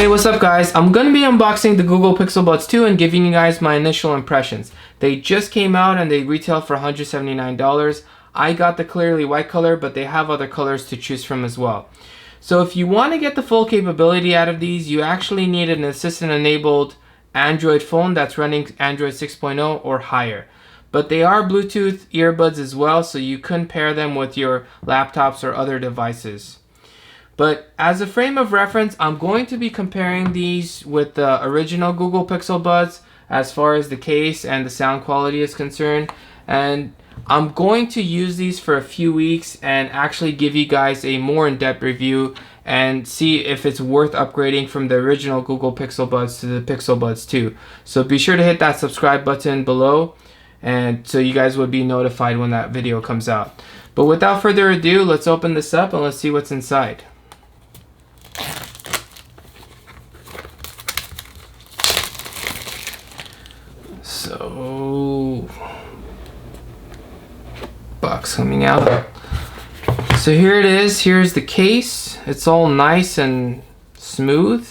Hey, what's up guys? I'm going to be unboxing the Google Pixel Buds 2 and giving you guys my initial impressions. They just came out and they retail for $179. I got the clearly white color, but they have other colors to choose from as well. So if you want to get the full capability out of these, you actually need an assistant-enabled Android phone that's running Android 6.0 or higher. But they are Bluetooth earbuds as well, so you can pair them with your laptops or other devices. But as a frame of reference, I'm going to be comparing these with the original Google Pixel Buds as far as the case and the sound quality is concerned. And I'm going to use these for a few weeks and actually give you guys a more in-depth review and see if it's worth upgrading from the original Google Pixel Buds to the Pixel Buds 2. So be sure to hit that subscribe button below, and so you guys will be notified when that video comes out. But without further ado, let's open this up and let's see what's inside. So, box coming out. So here it is. Here's the case. It's all nice and smooth.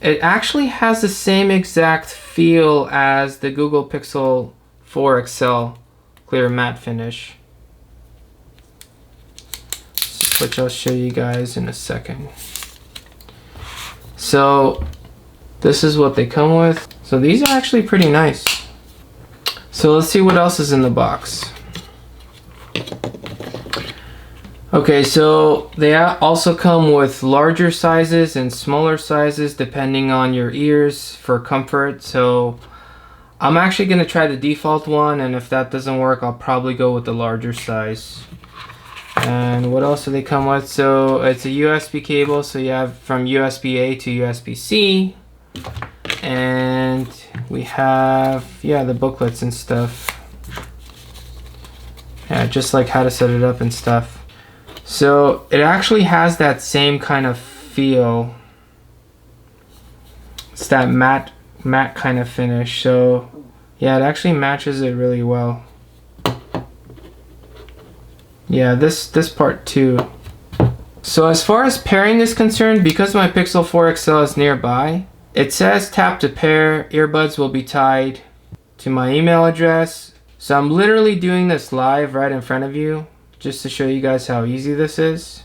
It actually has the same exact feel as the Google Pixel 4 XL clear matte finish, which I'll show you guys in a second. So this is what they come with. So these are actually pretty nice. So let's see what else is in the box. Okay, so they also come with larger sizes and smaller sizes depending on your ears for comfort. So I'm actually going to try the default one, and if that doesn't work, I'll probably go with the larger size. And what else do they come with? So it's a USB cable, so you have from USB-A to USB-C. And we have, the booklets and stuff. Yeah, just like how to set it up and stuff. So it actually has that same kind of feel. It's that matte kind of finish. So yeah, it actually matches it really well. Yeah, this part too. So as far as pairing is concerned, because my Pixel 4 XL is nearby, it says tap to pair, earbuds will be tied to my email address. So I'm literally doing this live right in front of you, just to show you guys how easy this is.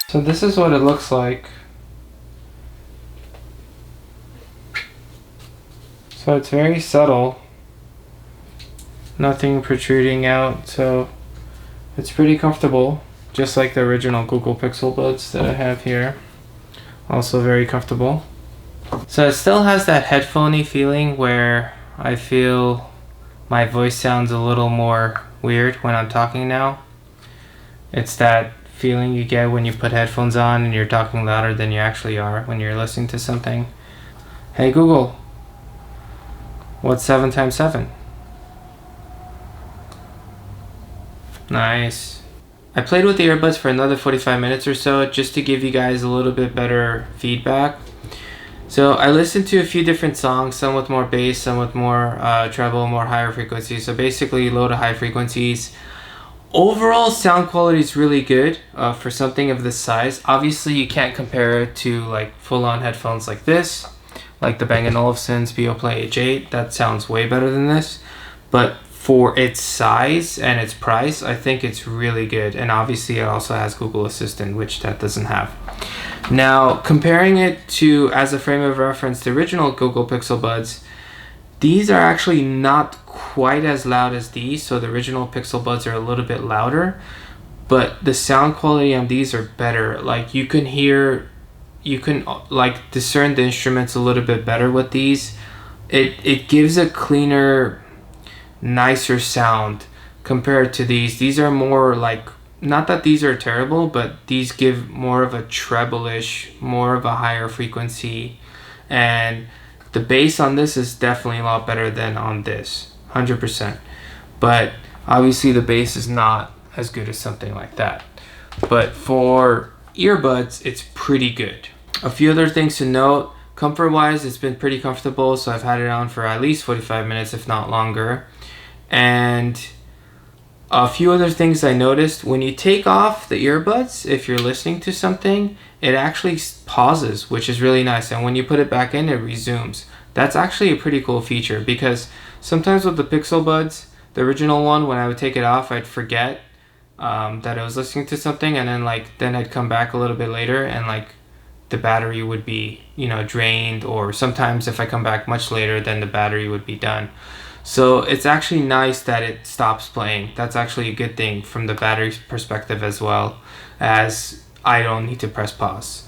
So this is what it looks like. So it's very subtle, nothing protruding out, so it's pretty comfortable, just like the original Google Pixel Buds that I have here. Also very comfortable. So it still has that headphoney feeling where I feel my voice sounds a little more weird when I'm talking now. It's that feeling you get when you put headphones on and you're talking louder than you actually are when you're listening to something. Hey Google, what's 7 times 7? Nice. I played with the earbuds for another 45 minutes or so just to give you guys a little bit better feedback. So I listened to a few different songs, some with more bass, some with more treble, more higher frequencies. So basically low to high frequencies. Overall sound quality is really good for something of this size. Obviously you can't compare it to like full-on headphones like this, like the Bang & Olufsen's Beoplay H8. That sounds way better than this. But for its size and its price, I think it's really good. And obviously it also has Google Assistant, which that doesn't have. Now, comparing it to, as a frame of reference, the original Google Pixel Buds, these are actually not quite as loud as these. So the original Pixel Buds are a little bit louder, but the sound quality on these are better. Like you can like discern the instruments a little bit better with these. It gives a cleaner, nicer sound compared to these. These are more like, not that these are terrible, but these give more of a treble-ish, more of a higher frequency, and the bass on this is definitely a lot better than on this, 100%. But obviously the bass is not as good as something like that. But for earbuds, it's pretty good. A few other things to note: comfort wise, it's been pretty comfortable. So I've had it on for at least 45 minutes, if not longer. And A few other things I noticed: when you take off the earbuds, if you're listening to something, it actually pauses, which is really nice. And when you put it back in, it resumes. That's actually a pretty cool feature, because sometimes with the Pixel Buds, the original one, when I would take it off, I'd forget that I was listening to something, and then I'd come back a little bit later and the battery would be, drained, or sometimes if I come back much later, then the battery would be done. So it's actually nice that it stops playing. That's actually a good thing from the battery perspective, as well as I don't need to press pause.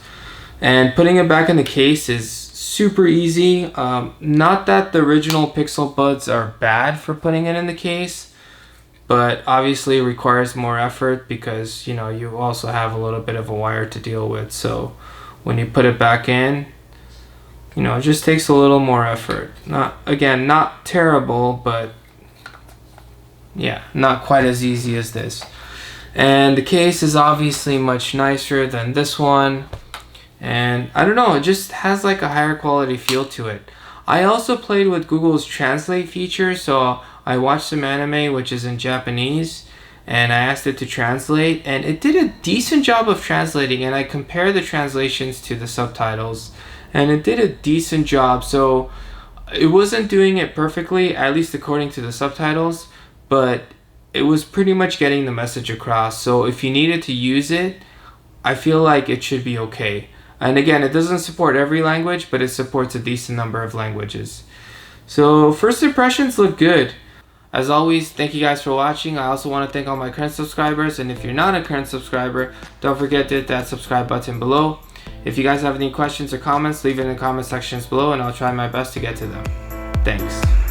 And putting it back in the case is super easy. Not that the original Pixel Buds are bad for putting it in the case, but obviously it requires more effort because you also have a little bit of a wire to deal with. So when you put it back in, it just takes a little more effort. Not terrible, but yeah, not quite as easy as this. And the case is obviously much nicer than this one. And I don't know, it just has a higher quality feel to it. I also played with Google's translate feature, so I watched some anime which is in Japanese, and I asked it to translate, and it did a decent job of translating. And I compared the translations to the subtitles, and it did a decent job. So it wasn't doing it perfectly, at least according to the subtitles, but it was pretty much getting the message across. So if you needed to use it, I feel like it should be okay. And again, it doesn't support every language, but it supports a decent number of languages. So first impressions look good. As always, thank you guys for watching. I also want to thank all my current subscribers, and if you're not a current subscriber, don't forget to hit that subscribe button below. If you guys have any questions or comments, leave it in the comment sections below, and I'll try my best to get to them. Thanks.